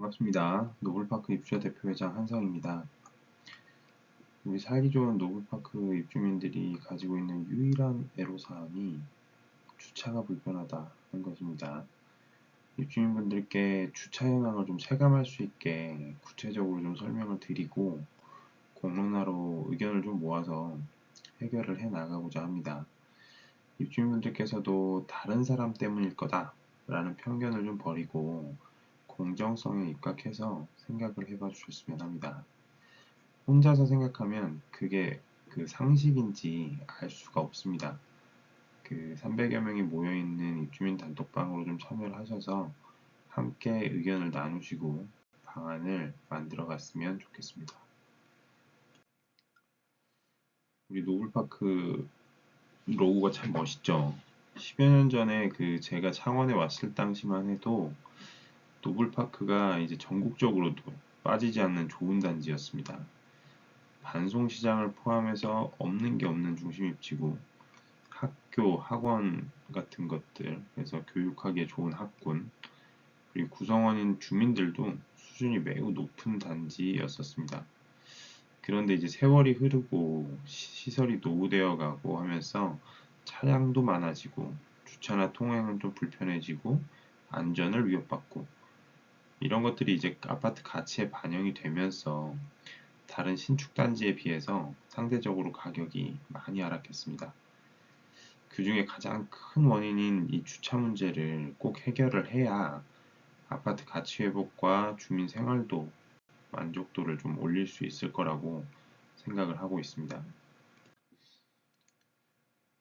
반갑습니다. 노블파크 입주자 대표회장 한성입니다. 우리 살기 좋은 노블파크 입주민들이 가지고 있는 유일한 애로사항이 주차가 불편하다는 것입니다. 입주민분들께 주차 현황을 좀 체감할 수 있게 구체적으로 좀 설명을 드리고 공론화로 의견을 좀 모아서 해결을 해 나가고자 합니다. 입주민분들께서도 다른 사람 때문일 거다 라는 편견을 좀 버리고 공정성에 입각해서 생각을 해봐 주셨으면 합니다. 혼자서 생각하면 그게 그 상식인지 알 수가 없습니다. 그 300여 명이 모여있는 입주민 단톡방으로 좀 참여를 하셔서 함께 의견을 나누시고 방안을 만들어 갔으면 좋겠습니다. 우리 노블파크 로고가 참 멋있죠. 10여 년 전에 그 제가 창원에 왔을 당시만 해도 노블파크가 이제 전국적으로도 빠지지 않는 좋은 단지였습니다. 반송시장을 포함해서 없는 게 없는 중심 입지고 학교, 학원 같은 것들, 그래서 교육하기에 좋은 학군, 그리고 구성원인 주민들도 수준이 매우 높은 단지였었습니다. 그런데 이제 세월이 흐르고 시설이 노후되어 가고 하면서 차량도 많아지고 주차나 통행은 좀 불편해지고 안전을 위협받고 이런 것들이 이제 아파트 가치에 반영이 되면서 다른 신축 단지에 비해서 상대적으로 가격이 많이 하락했습니다. 그 중에 가장 큰 원인인 이 주차 문제를 꼭 해결을 해야 아파트 가치 회복과 주민 생활도 만족도를 좀 올릴 수 있을 거라고 생각을 하고 있습니다.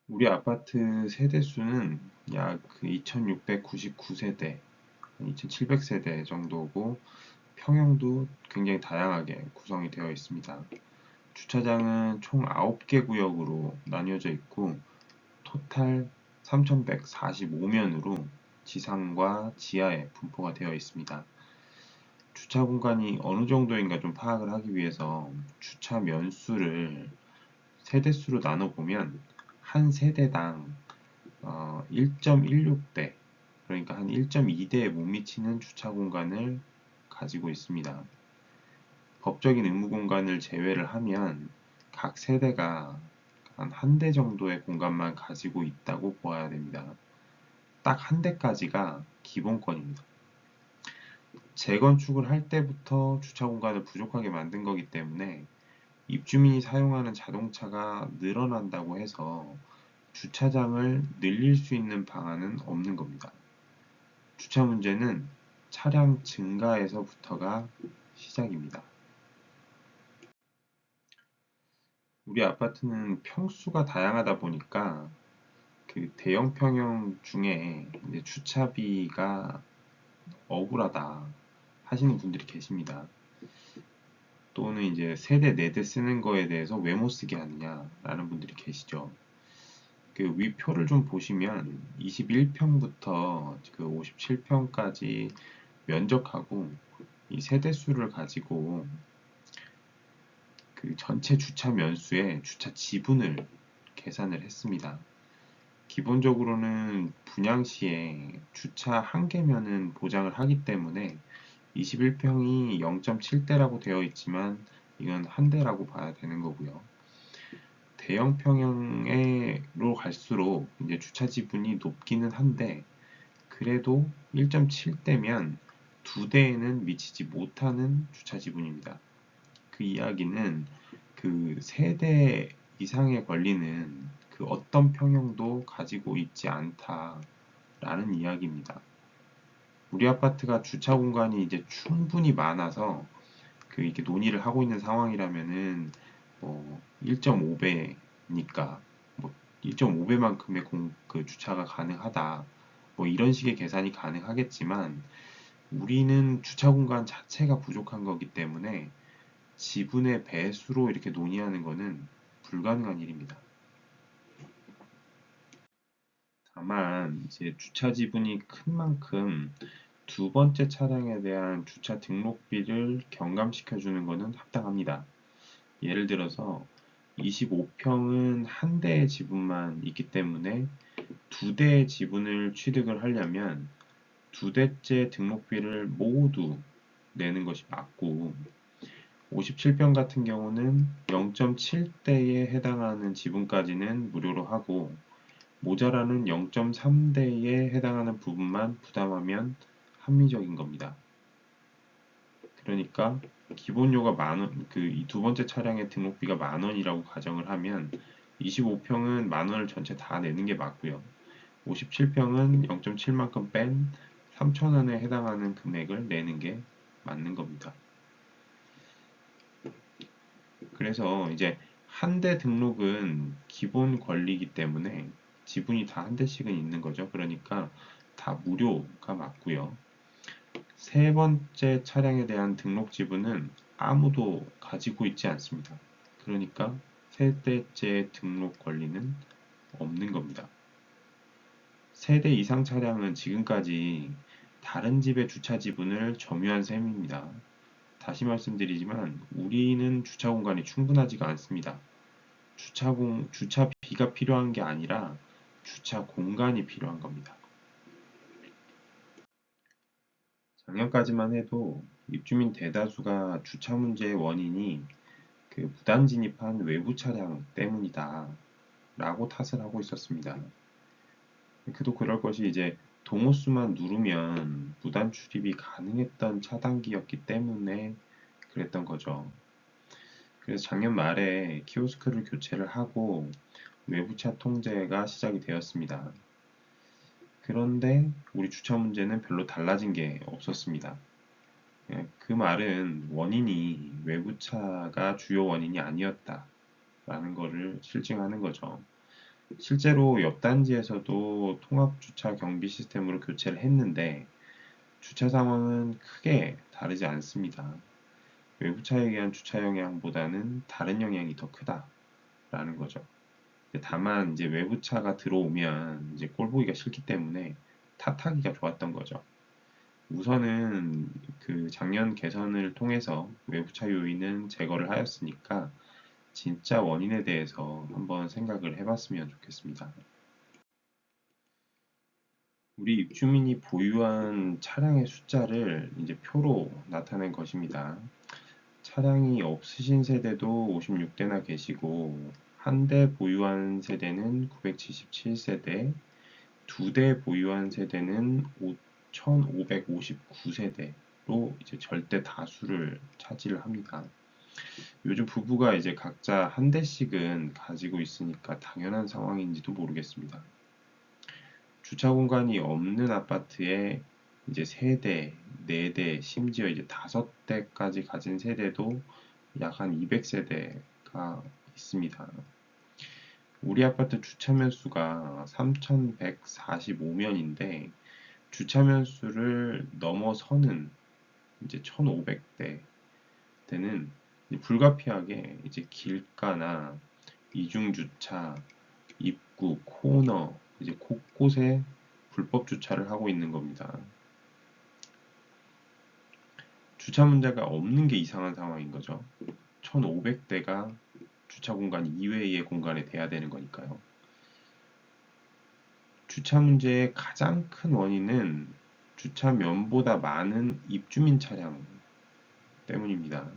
우리 아파트 세대수는 약 2699세대, 2700세대 정도고 평형도 굉장히 다양하게 구성이 되어 있습니다. 주차장은 총 9개 구역으로 나뉘어져 있고 토탈 3145면으로 지상과 지하에 분포가 되어 있습니다. 주차 공간이 어느 정도인가 좀 파악을 하기 위해서 주차 면수를 세대수로 나눠보면 한 세대당 1.16대, 그러니까 한 1.2대에 못 미치는 주차 공간을 가지고 있습니다. 법적인 의무 공간을 제외를 하면 각 세대가 한 대 정도의 공간만 가지고 있다고 보아야 됩니다. 딱 한 대까지가 기본권입니다. 재건축을 할 때부터 주차 공간을 부족하게 만든 거기 때문에 입주민이 사용하는 자동차가 늘어난다고 해서 주차장을 늘릴 수 있는 방안은 없는 겁니다. 주차 문제는 차량 증가에서부터가 시작입니다. 우리 아파트는 평수가 다양하다 보니까 그 대형 평형 중에 이제 주차비가 억울하다 하시는 분들이 계십니다. 또는 이제 세대, 네 대 쓰는 거에 대해서 왜 못 쓰게 하느냐라는 분들이 계시죠. 그 위표를 좀 보시면 21평부터 그 57평까지 면적하고 이 세대수를 가지고 그 전체 주차 면수의 주차 지분을 계산을 했습니다. 기본적으로는 분양 시에 주차 한 개면은 보장을 하기 때문에 21평이 0.7대라고 되어 있지만 이건 한 대라고 봐야 되는 거고요. 대형 평형으로 갈수록 이제 주차 지분이 높기는 한데 그래도 1.7대면 두 대에는 미치지 못하는 주차 지분입니다. 그 이야기는 그 세대 이상에 걸리는 그 어떤 평형도 가지고 있지 않다라는 이야기입니다. 우리 아파트가 주차 공간이 이제 충분히 많아서 그 이렇게 논의를 하고 있는 상황이라면은 뭐 1.5배니까 뭐 1.5배만큼의 그 주차가 가능하다. 뭐 이런 식의 계산이 가능하겠지만 우리는 주차 공간 자체가 부족한 거기 때문에 지분의 배수로 이렇게 논의하는 거는 불가능한 일입니다. 다만 이제 주차 지분이 큰 만큼 두 번째 차량에 대한 주차 등록비를 경감시켜 주는 것은 합당합니다. 예를 들어서 25평은 한 대의 지분만 있기 때문에 두 대의 지분을 취득을 하려면 두 대째 등록비를 모두 내는 것이 맞고 57평 같은 경우는 0.7대에 해당하는 지분까지는 무료로 하고 모자라는 0.3대에 해당하는 부분만 부담하면 합리적인 겁니다. 그러니까 기본료가 만원, 그 이 두 번째 차량의 등록비가 만원이라고 가정을 하면 25평은 만원을 전체 다 내는 게 맞고요. 57평은 0.7만큼 뺀 3,000원에 해당하는 금액을 내는 게 맞는 겁니다. 그래서 이제 한 대 등록은 기본 권리이기 때문에 지분이 다 한 대씩은 있는 거죠. 그러니까 다 무료가 맞고요. 세 번째 차량에 대한 등록 지분은 아무도 가지고 있지 않습니다. 그러니까 세 대째 등록 권리는 없는 겁니다. 세 대 이상 차량은 지금까지 다른 집의 주차 지분을 점유한 셈입니다. 다시 말씀드리지만 우리는 주차 공간이 충분하지가 않습니다. 주차비가 필요한 게 아니라 주차 공간이 필요한 겁니다. 작년까지만 해도 입주민 대다수가 주차 문제의 원인이 그 무단 진입한 외부 차량 때문이다 라고 탓을 하고 있었습니다. 그도 그럴 것이 이제 동호수만 누르면 무단 출입이 가능했던 차단기였기 때문에 그랬던 거죠. 그래서 작년 말에 키오스크를 교체를 하고 외부차 통제가 시작이 되었습니다. 그런데 우리 주차 문제는 별로 달라진 게 없었습니다. 그 말은 원인이 외부차가 주요 원인이 아니었다라는 것을 실증하는 거죠. 실제로 옆 단지에서도 통합주차 경비 시스템으로 교체를 했는데 주차 상황은 크게 다르지 않습니다. 외부차에 의한 주차 영향보다는 다른 영향이 더 크다라는 거죠. 다만 이제 외부차가 들어오면 이제 꼴 보기가 싫기 때문에 탓하기가 좋았던 거죠. 우선은 그 작년 개선을 통해서 외부차 요인은 제거를 하였으니까 진짜 원인에 대해서 한번 생각을 해봤으면 좋겠습니다. 우리 입주민이 보유한 차량의 숫자를 이제 표로 나타낸 것입니다. 차량이 없으신 세대도 56대나 계시고 한 대 보유한 세대는 977세대, 두 대 보유한 세대는 1559세대로 이제 절대 다수를 차지합니다. 요즘 부부가 이제 각자 한 대씩은 가지고 있으니까 당연한 상황인지도 모르겠습니다. 주차 공간이 없는 아파트에 이제 세 대, 네 대, 심지어 이제 다섯 대까지 가진 세대도 약 한 200세대가 있습니다. 우리 아파트 주차면 수가 3,145면인데 주차면 수를 넘어서는 이제 1,500대 때는 불가피하게 이제 길가나 이중주차, 입구, 코너 이제 곳곳에 불법 주차를 하고 있는 겁니다. 주차 문제가 없는 게 이상한 상황인 거죠. 1,500대가 주차 공간 이외의 공간에 돼야 되는 거니까요. 주차 문제의 가장 큰 원인은 주차면보다 많은 입주민 차량 때문입니다.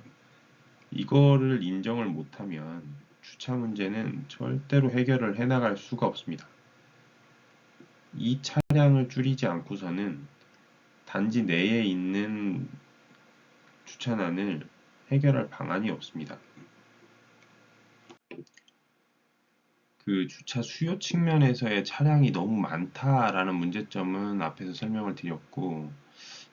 이거를 인정을 못하면 주차 문제는 절대로 해결을 해나갈 수가 없습니다. 이 차량을 줄이지 않고서는 단지 내에 있는 주차난을 해결할 방안이 없습니다. 그 주차 수요 측면에서의 차량이 너무 많다라는 문제점은 앞에서 설명을 드렸고,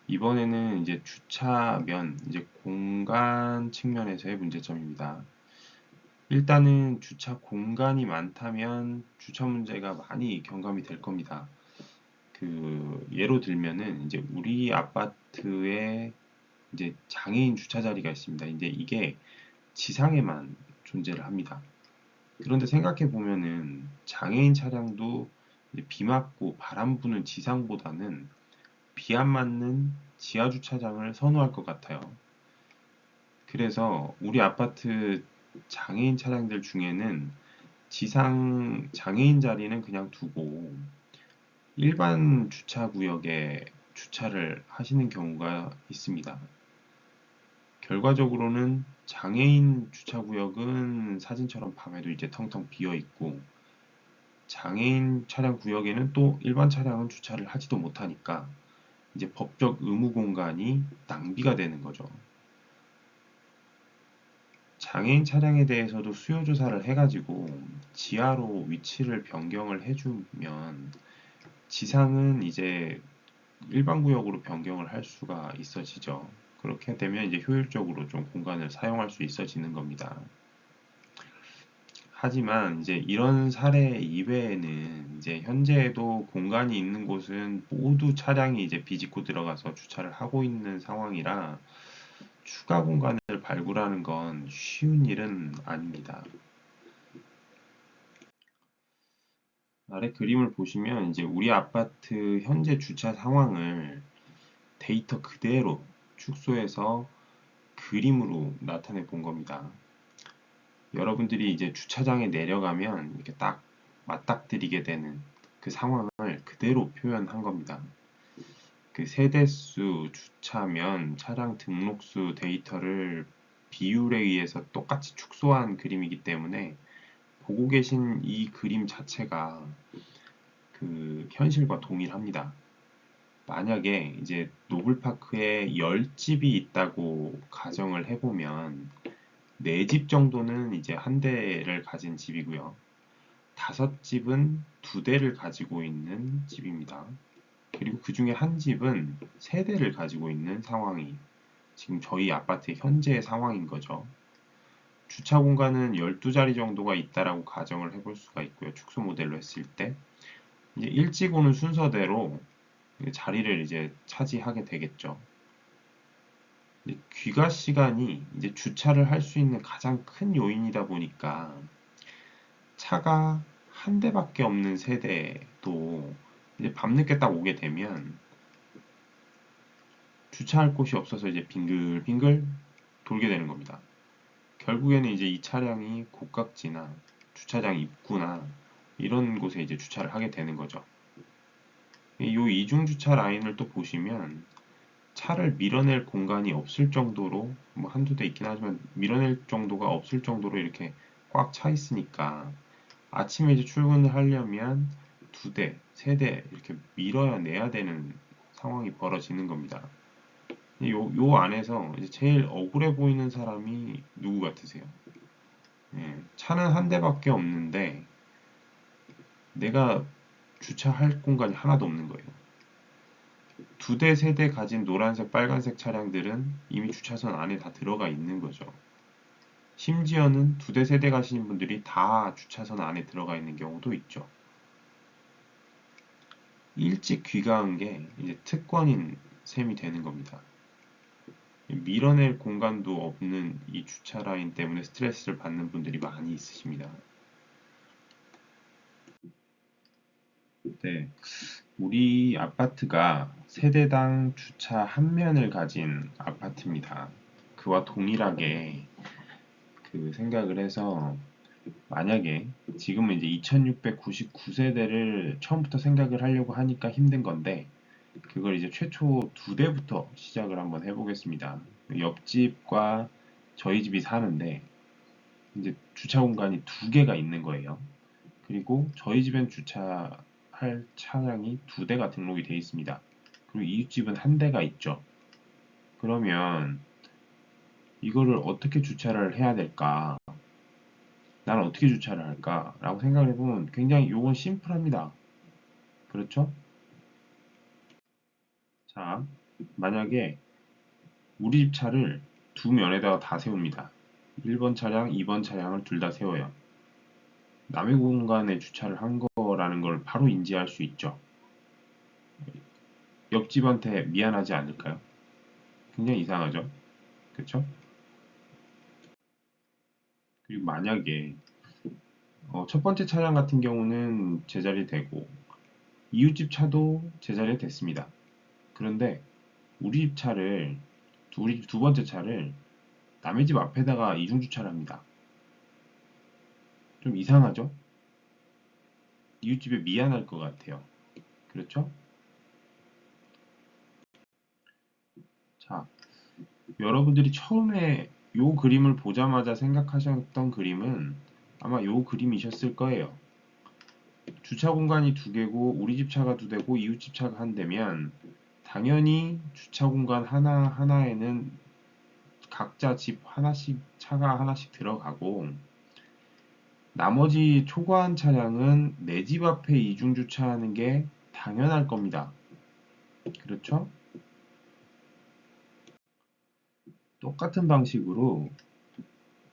이번에는 이제 주차면, 이제 공간 측면에서의 문제점입니다. 일단은 주차 공간이 많다면 주차 문제가 많이 경감이 될 겁니다. 그 예로 들면은 이제 우리 아파트에 이제 장애인 주차 자리가 있습니다. 이제 이게 지상에만 존재를 합니다. 그런데 생각해 보면은 장애인 차량도 이제 비 맞고 바람 부는 지상보다는 비 안 맞는 지하 주차장을 선호할 것 같아요. 그래서 우리 아파트 장애인 차량들 중에는 지상 장애인 자리는 그냥 두고 일반 주차 구역에 주차를 하시는 경우가 있습니다. 결과적으로는 장애인 주차구역은 사진처럼 밤에도 이제 텅텅 비어 있고, 장애인 차량 구역에는 또 일반 차량은 주차를 하지도 못하니까 이제 법적 의무 공간이 낭비가 되는 거죠. 장애인 차량에 대해서도 수요 조사를 해가지고 지하로 위치를 변경을 해주면 지상은 이제 일반 구역으로 변경을 할 수가 있어지죠. 그렇게 되면 이제 효율적으로 좀 공간을 사용할 수 있어지는 겁니다. 하지만 이제 이런 사례 이외에는 이제 현재에도 공간이 있는 곳은 모두 차량이 이제 비집고 들어가서 주차를 하고 있는 상황이라 추가 공간을 발굴하는 건 쉬운 일은 아닙니다. 아래 그림을 보시면 이제 우리 아파트 현재 주차 상황을 데이터 그대로 축소해서 그림으로 나타내 본 겁니다. 여러분들이 이제 주차장에 내려가면 이렇게 딱 맞닥뜨리게 되는 그 상황을 그대로 표현한 겁니다. 그 세대수, 주차면, 차량 등록수 데이터를 비율에 의해서 똑같이 축소한 그림이기 때문에 보고 계신 이 그림 자체가 그 현실과 동일합니다. 만약에 이제 노블파크에 10집이 있다고 가정을 해보면 4집 정도는 이제 한 대를 가진 집이고요. 5집은 2대를 가지고 있는 집입니다. 그리고 그 중에 한 집은 3대를 가지고 있는 상황이 지금 저희 아파트의 현재의 상황인 거죠. 주차 공간은 12자리 정도가 있다라고 가정을 해볼 수가 있고요. 축소 모델로 했을 때. 이제 일찍 오는 순서대로 자리를 이제 차지하게 되겠죠. 귀가 시간이 이제 주차를 할 수 있는 가장 큰 요인이다 보니까 차가 한 대밖에 없는 세대도 이제 밤늦게 딱 오게 되면 주차할 곳이 없어서 이제 빙글빙글 돌게 되는 겁니다. 결국에는 이제 이 차량이 곡각지나 주차장 입구나 이런 곳에 이제 주차를 하게 되는 거죠. 이 이중 주차 라인을 또 보시면 차를 밀어낼 공간이 없을 정도로 뭐 한두 대 있긴 하지만 밀어낼 정도가 없을 정도로 이렇게 꽉 차 있으니까 아침에 이제 출근을 하려면 2대, 3대 이렇게 밀어야 내야 되는 상황이 벌어지는 겁니다. 요 안에서 이제 제일 억울해 보이는 사람이 누구 같으세요? 차는 한 대밖에 없는데 내가 주차할 공간이 하나도 없는 거예요. 2대, 3대 가진 노란색, 빨간색 차량들은 이미 주차선 안에 다 들어가 있는 거죠. 심지어는 2대, 3대 가시는 분들이 다 주차선 안에 들어가 있는 경우도 있죠. 일찍 귀가한 게 이제 특권인 셈이 되는 겁니다. 밀어낼 공간도 없는 이 주차 라인 때문에 스트레스를 받는 분들이 많이 있으십니다. 네, 우리 아파트가 세대당 주차 한 면을 가진 아파트입니다. 그와 동일하게 그 생각을 해서 만약에 지금은 이제 2699세대를 처음부터 생각을 하려고 하니까 힘든 건데 그걸 이제 최초 2대부터 시작을 한번 해보겠습니다. 옆집과 저희 집이 사는데 이제 주차 공간이 2개가 있는 거예요. 그리고 저희 집엔 주차할 차량이 2대가 등록이 되어 있습니다. 그리고 이웃집은 한 대가 있죠. 그러면 이거를 어떻게 주차를 해야 될까? 나는 어떻게 주차를 할까? 라고 생각을 해보면 굉장히 요건 심플합니다. 그렇죠? 자, 만약에 우리 집 차를 두 면에다가 다 세웁니다. 1번 차량, 2번 차량을 둘 다 세워요. 남의 공간에 주차를 한 거라는 걸 바로 인지할 수 있죠. 옆집한테 미안하지 않을까요? 굉장히 이상하죠? 그쵸? 그리고 만약에 첫 번째 차량 같은 경우는 제자리 되고 이웃집 차도 제자리에 됐습니다. 그런데 우리 집 차를 우리 집 두 번째 차를 남의 집 앞에다가 이중주차를 합니다. 좀 이상하죠? 이웃집에 미안할 것 같아요. 그렇죠? 자, 여러분들이 처음에 요 그림을 보자마자 생각하셨던 그림은 아마 요 그림이셨을 거예요. 주차 공간이 두 개고 우리 집 차가 두 대고 이웃집 차가 한 대면 당연히 주차 공간 하나하나에는 각자 집 하나씩 차가 하나씩 들어가고 나머지 초과한 차량은 내 집 앞에 이중 주차하는 게 당연할 겁니다. 그렇죠? 똑같은 방식으로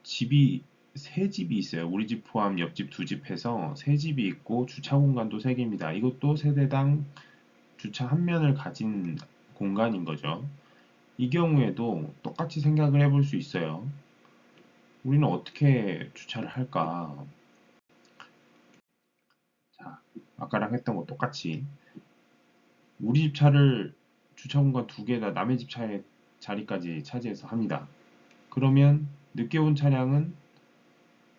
집이 세 집이 있어요. 우리 집 포함 옆집 두 집 해서 세 집이 있고 주차 공간도 세 개입니다. 이것도 세대당 주차 한 면을 가진 공간인 거죠. 이 경우에도 똑같이 생각을 해볼 수 있어요. 우리는 어떻게 주차를 할까? 자, 아까랑 했던 거 똑같이 우리 집 차를 주차 공간 두 개다 남의 집 차의 자리까지 차지해서 합니다. 그러면 늦게 온 차량은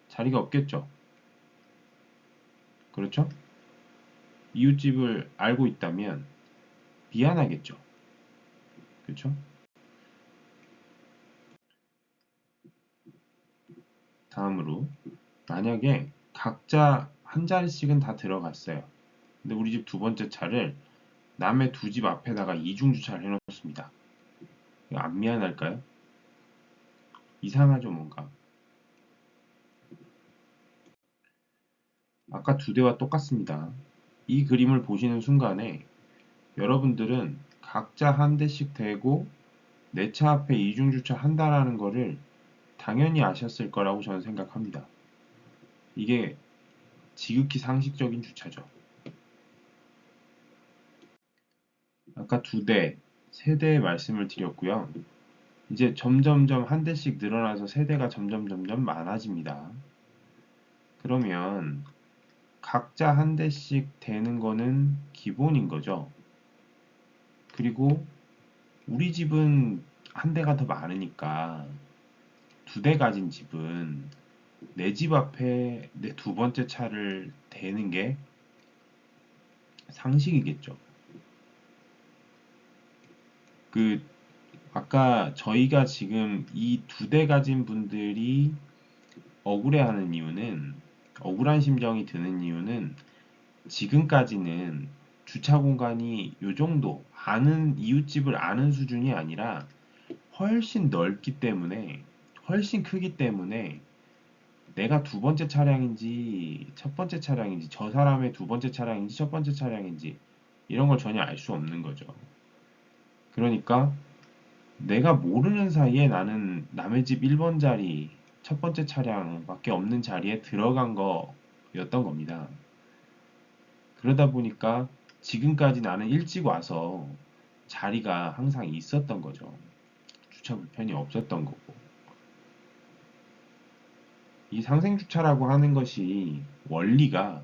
자리가 없겠죠. 그렇죠? 이웃집을 알고 있다면 미안하겠죠. 그렇죠? 다음으로 만약에 각자 한 자리씩은 다 들어갔어요. 근데 우리 집 두 번째 차를 남의 두 집 앞에다가 이중 주차를 해놓습니다. 이거 안 미안할까요? 이상하죠, 뭔가. 아까 두 대와 똑같습니다. 이 그림을 보시는 순간에 여러분들은 각자 한 대씩 대고 내 차 앞에 이중 주차 한다라는 거를 당연히 아셨을 거라고 저는 생각합니다. 이게 지극히 상식적인 주차죠. 아까 두 대, 세 대의 말씀을 드렸고요. 이제 점점점 한 대씩 늘어나서 세대가 점점점점 많아집니다. 그러면 각자 한 대씩 되는 거는 기본인 거죠. 그리고 우리 집은 한 대가 더 많으니까 두 대 가진 집은 내 집 앞에 내 두 번째 차를 대는 게 상식이겠죠. 그 아까 저희가 지금 이 두 대 가진 분들이 억울해하는 이유는 억울한 심정이 드는 이유는 지금까지는 주차 공간이 요 정도 아는 이웃집을 아는 수준이 아니라 훨씬 넓기 때문에 훨씬 크기 때문에 내가 두 번째 차량인지 첫 번째 차량인지 저 사람의 두 번째 차량인지 첫 번째 차량인지 이런 걸 전혀 알 수 없는 거죠. 그러니까 내가 모르는 사이에 나는 남의 집 1번 자리 첫 번째 차량밖에 없는 자리에 들어간 거였던 겁니다. 그러다 보니까 지금까지 나는 일찍 와서 자리가 항상 있었던 거죠. 주차 불편이 없었던 거고. 이 상생주차라고 하는 것이 원리가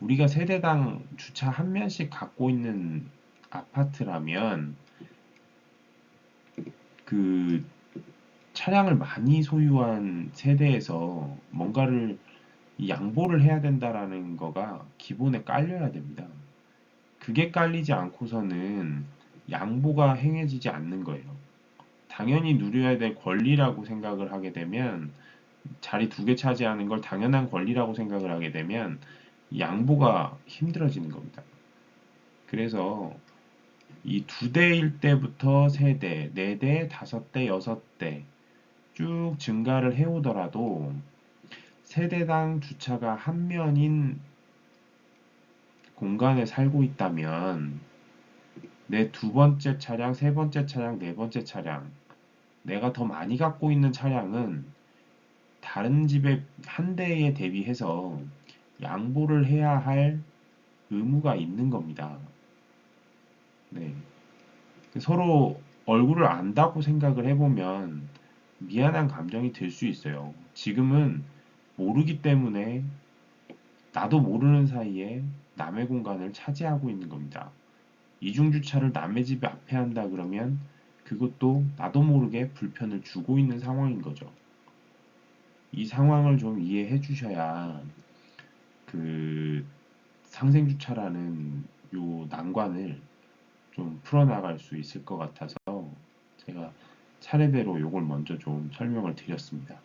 우리가 세대당 주차 한 면씩 갖고 있는 아파트라면 그 차량을 많이 소유한 세대에서 뭔가를 양보를 해야 된다라는 거가 기본에 깔려야 됩니다. 그게 깔리지 않고서는 양보가 행해지지 않는 거예요. 당연히 누려야 될 권리라고 생각을 하게 되면 자리 두 개 차지하는 걸 당연한 권리라고 생각을 하게 되면 양보가 힘들어지는 겁니다. 그래서 이 두 대일 때부터 세 대, 네 대, 다섯 대, 여섯 대 쭉 증가를 해오더라도 세대당 주차가 한 면인 공간에 살고 있다면 내 두 번째 차량, 세 번째 차량, 네 번째 차량 내가 더 많이 갖고 있는 차량은 다른 집의 한 대에 대비해서 양보를 해야 할 의무가 있는 겁니다. 네. 서로 얼굴을 안다고 생각을 해보면 미안한 감정이 들 수 있어요. 지금은 모르기 때문에 나도 모르는 사이에 남의 공간을 차지하고 있는 겁니다. 이중주차를 남의 집 앞에 한다 그러면 그것도 나도 모르게 불편을 주고 있는 상황인 거죠. 이 상황을 좀 이해해 주셔야 그 상생주차라는 요 난관을 좀 풀어나갈 수 있을 것 같아서 제가 차례대로 요걸 먼저 좀 설명을 드렸습니다.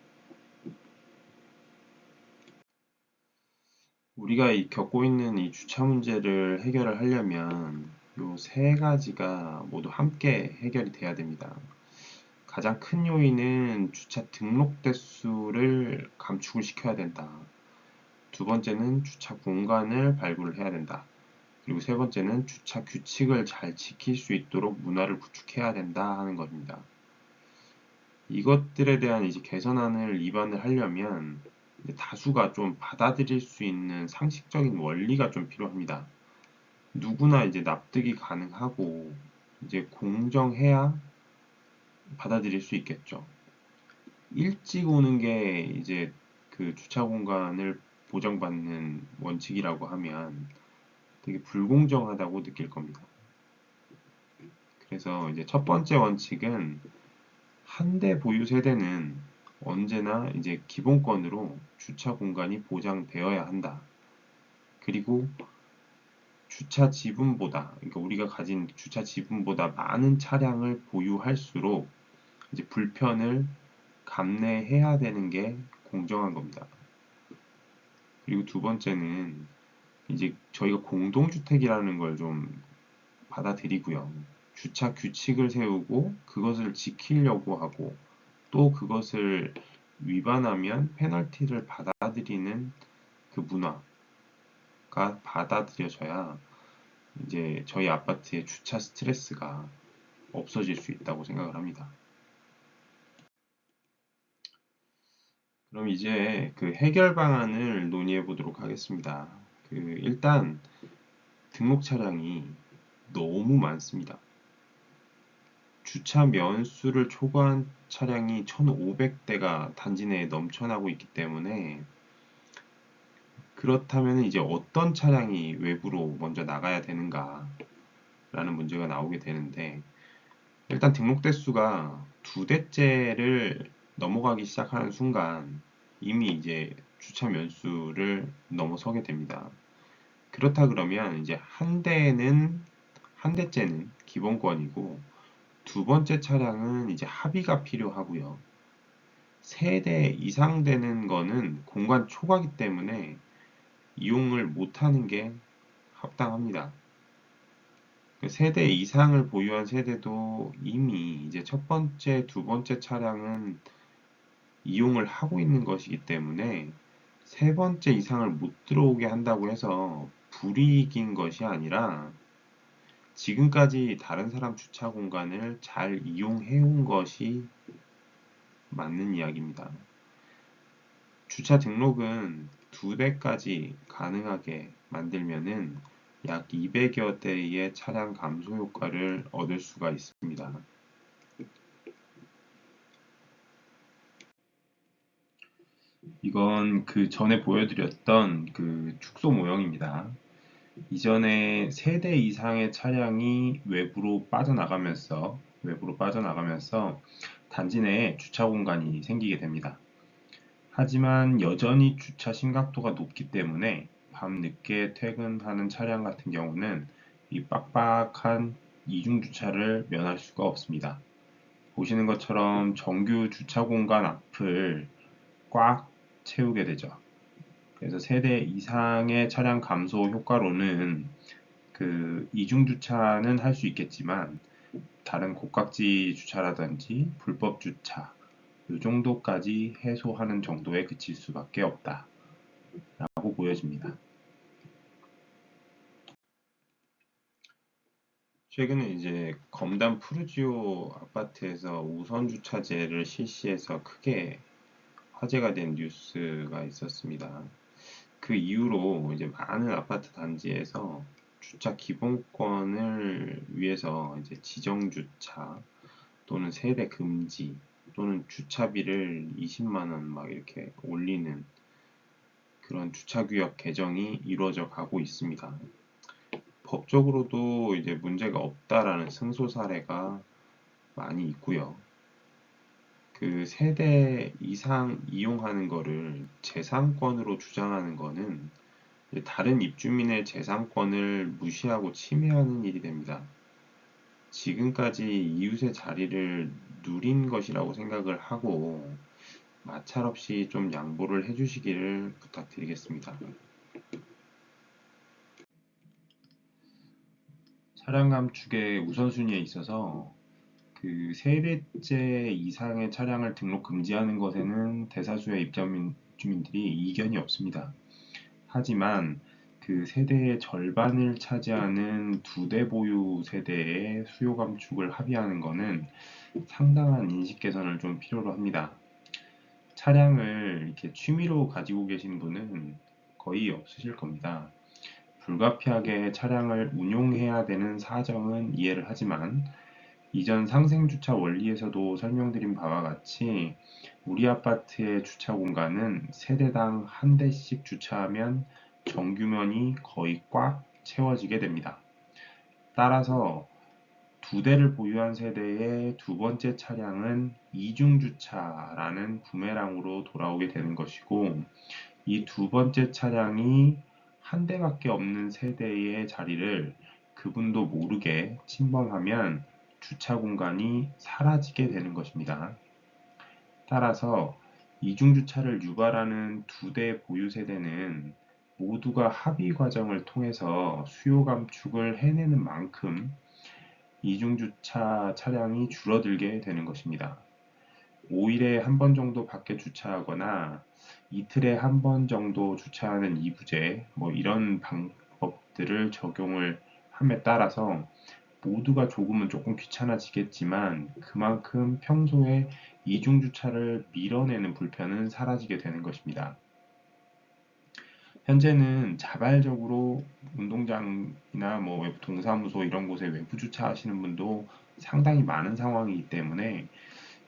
우리가 겪고 있는 이 주차 문제를 해결을 하려면 요 세 가지가 모두 함께 해결이 돼야 됩니다. 가장 큰 요인은 주차 등록 대수를 감축을 시켜야 된다. 두 번째는 주차 공간을 발굴을 해야 된다. 그리고 세 번째는 주차 규칙을 잘 지킬 수 있도록 문화를 구축해야 된다 하는 겁니다. 이것들에 대한 이제 개선안을 입안을 하려면 다수가 좀 받아들일 수 있는 상식적인 원리가 좀 필요합니다. 누구나 이제 납득이 가능하고 이제 공정해야 받아들일 수 있겠죠. 일찍 오는 게 이제 그 주차 공간을 보장받는 원칙이라고 하면 되게 불공정하다고 느낄 겁니다. 그래서 이제 첫 번째 원칙은 한 대 보유 세대는 언제나 이제 기본권으로 주차 공간이 보장되어야 한다. 그리고 주차 지분보다, 그러니까 우리가 가진 주차 지분보다 많은 차량을 보유할수록 이제 불편을 감내해야 되는 게 공정한 겁니다. 그리고 두 번째는 이제 저희가 공동주택이라는 걸 좀 받아들이고요. 주차 규칙을 세우고 그것을 지키려고 하고 또 그것을 위반하면 페널티를 받아들이는 그 문화가 받아들여져야 이제 저희 아파트의 주차 스트레스가 없어질 수 있다고 생각을 합니다. 그럼 이제 그 해결 방안을 논의해 보도록 하겠습니다. 일단 등록 차량이 너무 많습니다. 주차 면수를 초과한 차량이 1,500대가 단지 내에 넘쳐나고 있기 때문에 그렇다면 이제 어떤 차량이 외부로 먼저 나가야 되는가 라는 문제가 나오게 되는데 일단 등록 대수가 두 대째를 넘어가기 시작하는 순간 이미 이제 주차 면수를 넘어서게 됩니다. 그렇다 그러면 이제 한 대째는 기본권이고 두 번째 차량은 이제 합의가 필요하고요. 세 대 이상 되는 거는 공간 초과기 때문에 이용을 못하는 게 합당합니다. 세대 이상을 보유한 세대도 이미 이제 첫 번째, 두 번째 차량은 이용을 하고 있는 것이기 때문에 세 번째 이상을 못 들어오게 한다고 해서 불이익인 것이 아니라 지금까지 다른 사람 주차 공간을 잘 이용해 온 것이 맞는 이야기입니다. 주차 등록은 두 대까지 가능하게 만들면은 약 200여 대의 차량 감소 효과를 얻을 수가 있습니다. 이건 그 전에 보여드렸던 그 축소 모형입니다. 이전에 3대 이상의 차량이 외부로 빠져나가면서 단지 내에 주차 공간이 생기게 됩니다. 하지만 여전히 주차 심각도가 높기 때문에 밤늦게 퇴근하는 차량 같은 경우는 이 빡빡한 이중 주차를 면할 수가 없습니다. 보시는 것처럼 정규 주차 공간 앞을 꽉 채우게 되죠. 그래서 세대 이상의 차량 감소 효과로는 그 이중 주차는 할 수 있겠지만 다른 곡각지 주차라든지 불법 주차 이 정도까지 해소하는 정도에 그칠 수밖에 없다라고 보여집니다. 최근에 이제 검단 푸르지오 아파트에서 우선 주차제를 실시해서 크게 화제가 된 뉴스가 있었습니다. 그 이후로 이제 많은 아파트 단지에서 주차 기본권을 위해서 이제 지정 주차 또는 세대 금지 또는 주차비를 20만 원 막 이렇게 올리는 그런 주차구역 개정이 이루어져 가고 있습니다. 법적으로도 이제 문제가 없다라는 승소 사례가 많이 있고요. 그 세대 이상 이용하는 거를 재산권으로 주장하는 거는 다른 입주민의 재산권을 무시하고 침해하는 일이 됩니다. 지금까지 이웃의 자리를 누린 것이라고 생각을 하고 마찰 없이 좀 양보를 해주시기를 부탁드리겠습니다. 차량 감축의 우선순위에 있어서 그 3대째 이상의 차량을 등록 금지하는 것에는 대다수의 입주민들이 이견이 없습니다. 하지만 그 세대의 절반을 차지하는 2대 보유 세대의 수요 감축을 합의하는 것은 상당한 인식 개선을 좀 필요로 합니다. 차량을 이렇게 취미로 가지고 계신 분은 거의 없으실 겁니다. 불가피하게 차량을 운용해야 되는 사정은 이해를 하지만 이전 상생주차 원리에서도 설명드린 바와 같이 우리 아파트의 주차 공간은 세대당 한 대씩 주차하면 정규면이 거의 꽉 채워지게 됩니다. 따라서 2대를 보유한 세대의 두 번째 차량은 이중주차라는 부메랑으로 돌아오게 되는 것이고 이 두 번째 차량이 한 대밖에 없는 세대의 자리를 그분도 모르게 침범하면 주차 공간이 사라지게 되는 것입니다. 따라서 이중주차를 유발하는 2대 보유 세대는 모두가 합의 과정을 통해서 수요 감축을 해내는 만큼 이중주차 차량이 줄어들게 되는 것입니다. 5일에 한 번 정도 밖에 주차하거나 이틀에 한 번 정도 주차하는 이부제 이런 방법들을 적용을 함에 따라서 모두가 조금은 조금 귀찮아지겠지만 그만큼 평소에 이중주차를 밀어내는 불편은 사라지게 되는 것입니다. 현재는 자발적으로 운동장이나 외부 동사무소 이런 곳에 외부 주차하시는 분도 상당히 많은 상황이기 때문에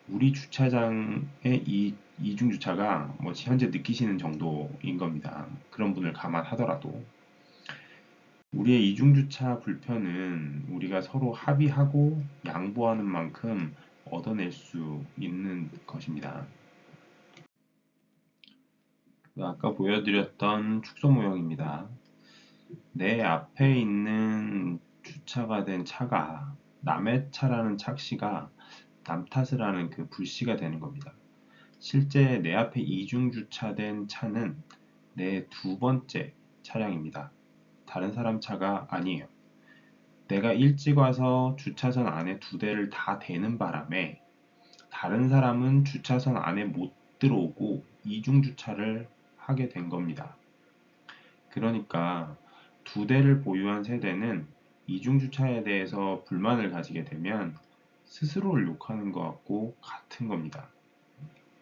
우리 주차장의 이 이중주차가 현재 느끼시는 정도인 겁니다. 그런 분을 감안하더라도 우리의 이중주차 불편은 우리가 서로 합의하고 양보하는 만큼 얻어낼 수 있는 것입니다. 아까 보여드렸던 축소 모형입니다. 내 앞에 있는 주차가 된 차가 남의 차라는 착시가 남 탓을 하는 그 불씨가 되는 겁니다. 실제 내 앞에 이중주차된 차는 내 두 번째 차량입니다. 다른 사람 차가 아니에요. 내가 일찍 와서 주차선 안에 2대를 다 대는 바람에 다른 사람은 주차선 안에 못 들어오고 이중주차를 하게 된 겁니다. 그러니까 2대를 보유한 세대는 이중주차에 대해서 불만을 가지게 되면 스스로를 욕하는 것 같고 같은 겁니다.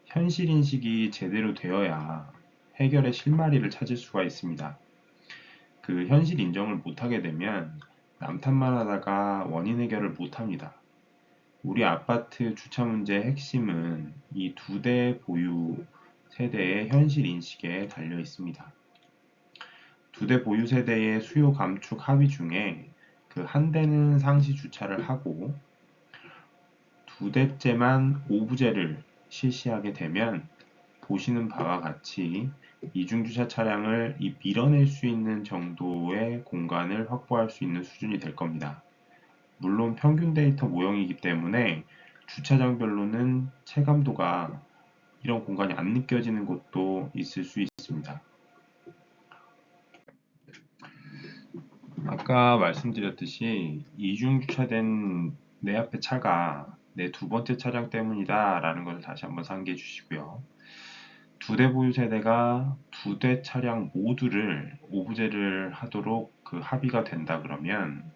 현실인식이 제대로 되어야 해결의 실마리를 찾을 수가 있습니다. 그 현실 인정을 못하게 되면 남 탓만 하다가 원인 해결을 못합니다. 우리 아파트 주차 문제의 핵심은 이 2대 보유 세대의 현실 인식에 달려 있습니다. 2대 보유 세대의 수요 감축 합의 중에 그 한 대는 상시 주차를 하고 2대째만 오부제를 실시하게 되면 보시는 바와 같이 이중주차 차량을 밀어낼 수 있는 정도의 공간을 확보할 수 있는 수준이 될 겁니다. 물론 평균 데이터 모형이기 때문에 주차장별로는 체감도가 이런 공간이 안 느껴지는 곳도 있을 수 있습니다. 아까 말씀드렸듯이 이중주차된 내 앞에 차가 내 두 번째 차량 때문이다 라는 것을 다시 한번 상기해 주시고요. 2대 보유 세대가 2대 차량 모두를 오부제를 하도록 그 합의가 된다 그러면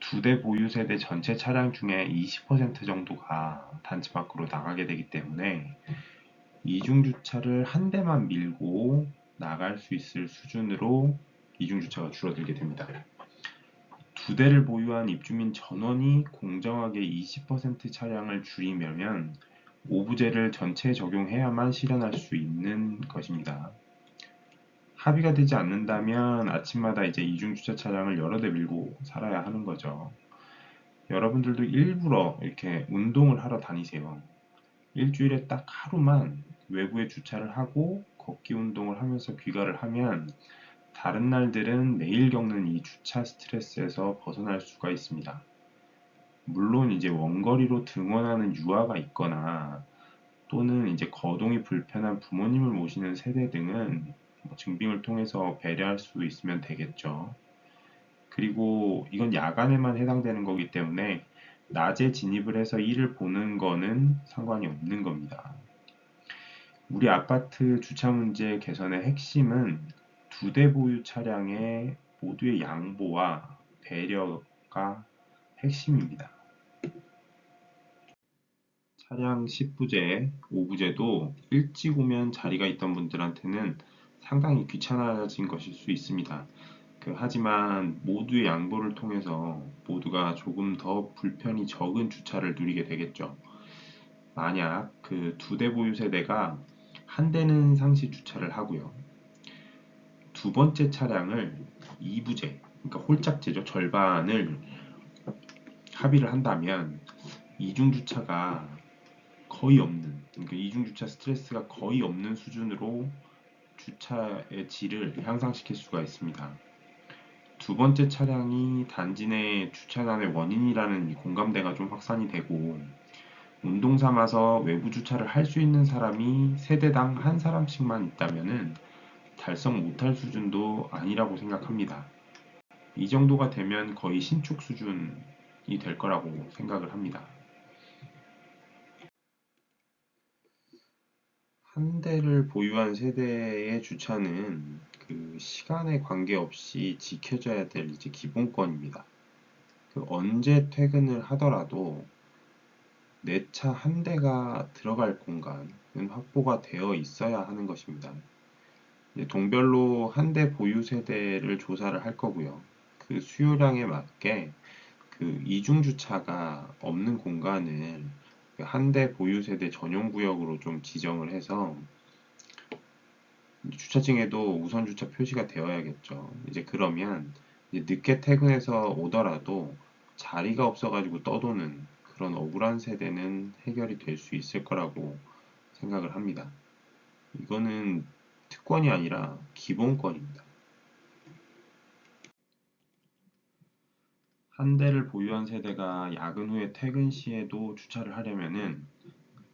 2대 보유 세대 전체 차량 중에 20% 정도가 단지 밖으로 나가게 되기 때문에 이중주차를 한 대만 밀고 나갈 수 있을 수준으로 이중주차가 줄어들게 됩니다. 2대를 보유한 입주민 전원이 공정하게 20% 차량을 줄이면 오부제를 전체에 적용해야만 실현할 수 있는 것입니다. 합의가 되지 않는다면 아침마다 이제 이중주차 차량을 여러 대 밀고 살아야 하는 거죠. 여러분들도 일부러 이렇게 운동을 하러 다니세요. 일주일에 딱 하루만 외부에 주차를 하고 걷기 운동을 하면서 귀가를 하면 다른 날들은 매일 겪는 이 주차 스트레스에서 벗어날 수가 있습니다. 물론 이제 원거리로 등원하는 유아가 있거나 또는 이제 거동이 불편한 부모님을 모시는 세대 등은 뭐 증빙을 통해서 배려할 수 있으면 되겠죠. 그리고 이건 야간에만 해당되는 거기 때문에 낮에 진입을 해서 일을 보는 거는 상관이 없는 겁니다. 우리 아파트 주차 문제 개선의 핵심은 두 대 보유 차량의 모두의 양보와 배려가 핵심입니다. 차량 10부제, 5부제도 일찍 오면 자리가 있던 분들한테는 상당히 귀찮아진 것일 수 있습니다. 하지만 모두의 양보를 통해서 모두가 조금 더 불편이 적은 주차를 누리게 되겠죠. 만약 그 두 대 보유 세대가 한 대는 상시 주차를 하고요. 두 번째 차량을 2부제, 그러니까 홀짝제죠. 절반을 합의를 한다면 이중 주차가 거의 없는, 그러니까 이중 주차 스트레스가 거의 없는 수준으로 주차의 질을 향상시킬 수가 있습니다. 두 번째 차량이 단지 내 주차난의 원인이라는 공감대가 좀 확산이 되고 운동 삼아서 외부 주차를 할 수 있는 사람이 세대당 한 사람씩만 있다면은 달성 못할 수준도 아니라고 생각합니다. 이 정도가 되면 거의 신축 수준이 될 거라고 생각을 합니다. 한 대를 보유한 세대의 주차는 그 시간에 관계없이 지켜져야 될 이제 기본권입니다. 언제 퇴근을 하더라도 내 차 한 대가 들어갈 공간은 확보가 되어 있어야 하는 것입니다. 동별로 한 대 보유 세대를 조사를 할 거고요. 그 수요량에 맞게 그 이중 주차가 없는 공간을 한 대 보유 세대 전용 구역으로 좀 지정을 해서 주차증에도 우선 주차 표시가 되어야겠죠. 이제 그러면 이제 늦게 퇴근해서 오더라도 자리가 없어가지고 떠도는 그런 억울한 세대는 해결이 될 수 있을 거라고 생각을 합니다. 이거는 특권이 아니라 기본권입니다. 한 대를 보유한 세대가 야근 후에 퇴근 시에도 주차를 하려면은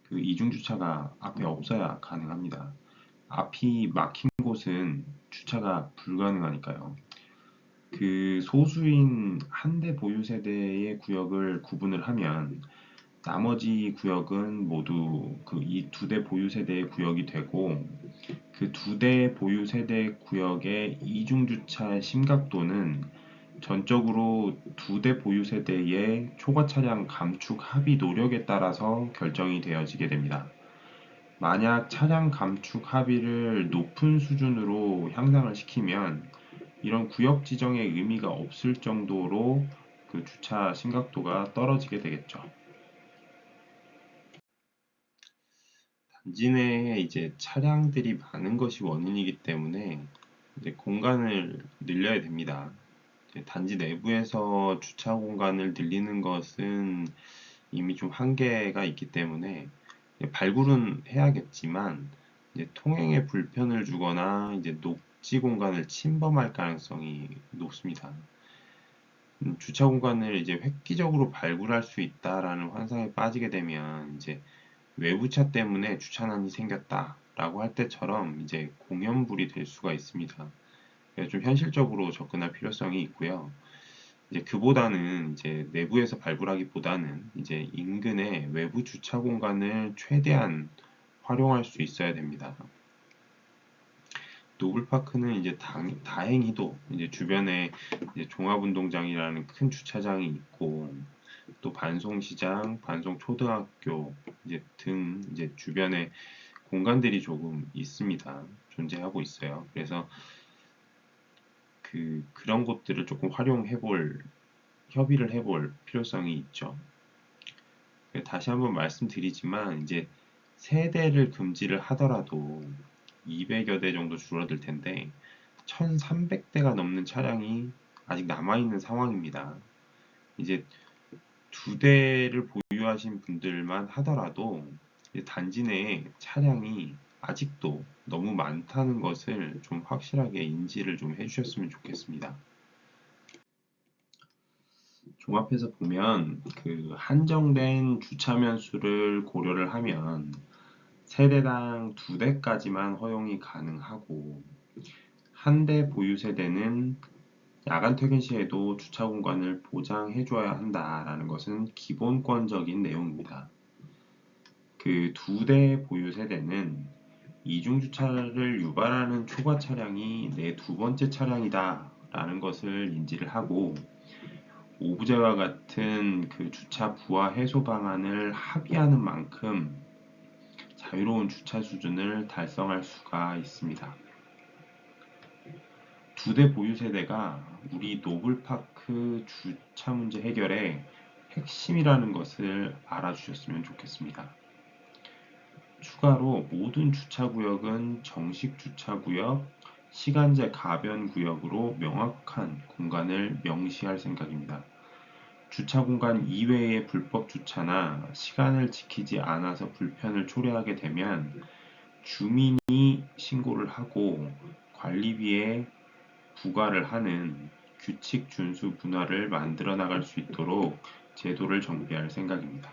그 이중 주차가 앞에 없어야 가능합니다. 앞이 막힌 곳은 주차가 불가능하니까요. 그 소수인 한 대 보유 세대의 구역을 구분을 하면 나머지 구역은 모두 그 이 두 대 보유 세대의 구역이 되고 그 두 대 보유 세대 구역의 이중 주차의 심각도는 전적으로 두 대 보유 세대의 초과 차량 감축 합의 노력에 따라서 결정이 되어지게 됩니다. 만약 차량 감축 합의를 높은 수준으로 향상을 시키면 이런 구역 지정의 의미가 없을 정도로 그 주차 심각도가 떨어지게 되겠죠. 단지 내에 이제 차량들이 많은 것이 원인이기 때문에 이제 공간을 늘려야 됩니다. 단지 내부에서 주차 공간을 늘리는 것은 이미 좀 한계가 있기 때문에 발굴은 해야겠지만 이제 통행에 불편을 주거나 이제 녹지 공간을 침범할 가능성이 높습니다. 주차 공간을 이제 획기적으로 발굴할 수 있다라는 환상에 빠지게 되면 이제 외부차 때문에 주차난이 생겼다라고 할 때처럼 이제 공연불이 될 수가 있습니다. 그래서 좀 현실적으로 접근할 필요성이 있고요. 이제 그보다는 이제 내부에서 발굴하기보다는 이제 인근의 외부 주차 공간을 최대한 활용할 수 있어야 됩니다. 노블파크는 이제 다행히도 이제 주변에 이제 종합운동장이라는 큰 주차장이 있고 또 반송시장, 반송초등학교 이제 등 이제 주변에 공간들이 조금 있습니다. 존재하고 있어요. 그래서 그런 곳들을 조금 협의를 해볼 필요성이 있죠. 다시 한번 말씀드리지만 이제 세대를 금지를 하더라도 200여 대 정도 줄어들 텐데 1300대가 넘는 차량이 아직 남아있는 상황입니다. 이제 두 대를 보유하신 분들만 하더라도 단지 내에 차량이 아직도 너무 많다는 것을 좀 확실하게 인지를 좀 해주셨으면 좋겠습니다. 종합해서 보면 그 한정된 주차면 수를 고려를 하면 세대당 2대까지만 허용이 가능하고 한 대 보유 세대는 야간 퇴근 시에도 주차 공간을 보장해줘야 한다라는 것은 기본권적인 내용입니다. 그 2대 보유 세대는 이중 주차를 유발하는 초과 차량이 내 두 번째 차량이다 라는 것을 인지를 하고 오부제와 같은 그 주차 부하 해소 방안을 합의하는 만큼 자유로운 주차 수준을 달성할 수가 있습니다. 2대 보유 세대가 우리 노블파크 주차 문제 해결의 핵심이라는 것을 알아주셨으면 좋겠습니다. 추가로 모든 주차구역은 정식 주차구역, 시간제 가변 구역으로 명확한 공간을 명시할 생각입니다. 주차 공간 이외의 불법 주차나 시간을 지키지 않아서 불편을 초래하게 되면 주민이 신고를 하고 관리비에 부과를 하는 규칙 준수 문화를 만들어 나갈 수 있도록 제도를 정비할 생각입니다.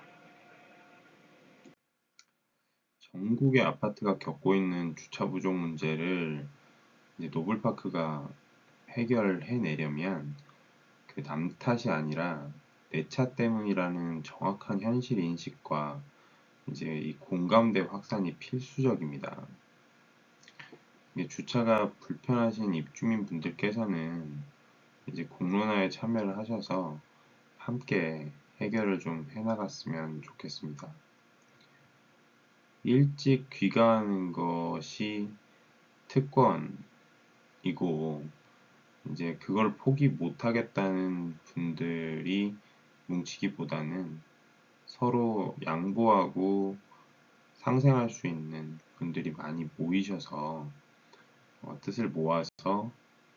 전국의 아파트가 겪고 있는 주차 부족 문제를 이제 노블파크가 해결해내려면 그 남 탓이 아니라 내 차 때문이라는 정확한 현실 인식과 이제 이 공감대 확산이 필수적입니다. 이게 주차가 불편하신 입주민 분들께서는 이제 공론화에 참여를 하셔서 함께 해결을 좀 해나갔으면 좋겠습니다. 일찍 귀가하는 것이 특권이고 이제 그걸 포기 못하겠다는 분들이 뭉치기보다는 서로 양보하고 상생할 수 있는 분들이 많이 모이셔서 뜻을 모아서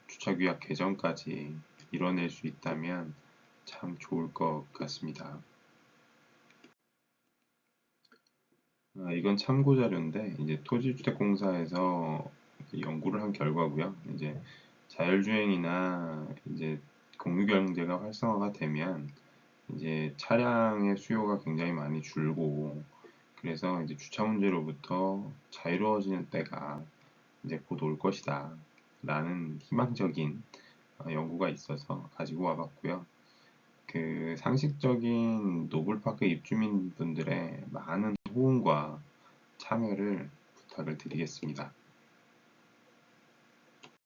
주차규약 개정까지 이뤄낼 수 있다면 참 좋을 것 같습니다. 이건 참고 자료인데 이제 토지주택공사에서 연구를 한 결과고요. 이제 자율주행이나 이제 공유경제가 활성화가 되면 이제 차량의 수요가 굉장히 많이 줄고 그래서 이제 주차 문제로부터 자유로워지는 때가 이제 곧 올 것이다 라는 희망적인 연구가 있어서 가지고 와봤고요. 그 상식적인 노블파크 입주민분들의 많은 호응과 참여를 부탁을 드리겠습니다.